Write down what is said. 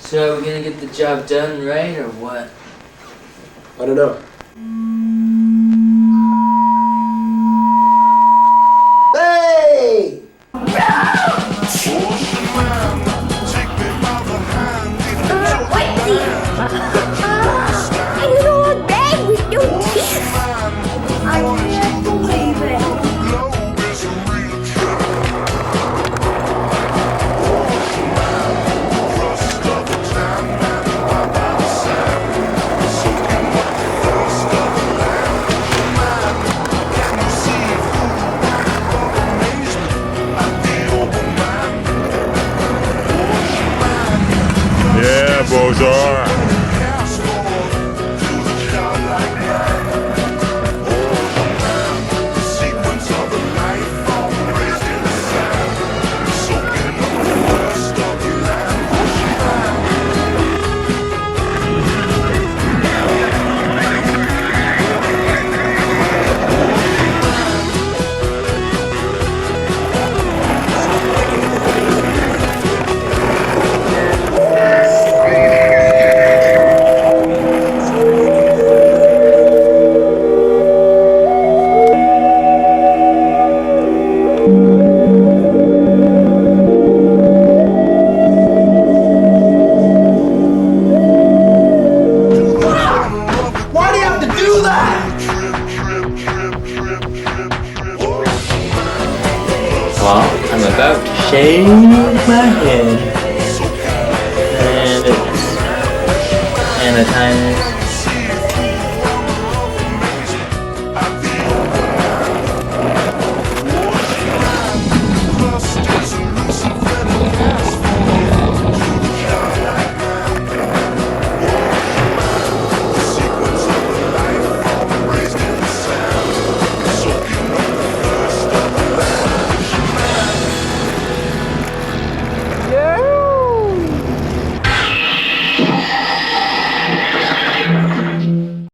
So are we gonna get the job done right or what? I don't know. Hey! A little old bag with no teeth. I can't believe it. Yeah, Bozar. Why do you have to do that? Well, I'm about to shave my head. And the time is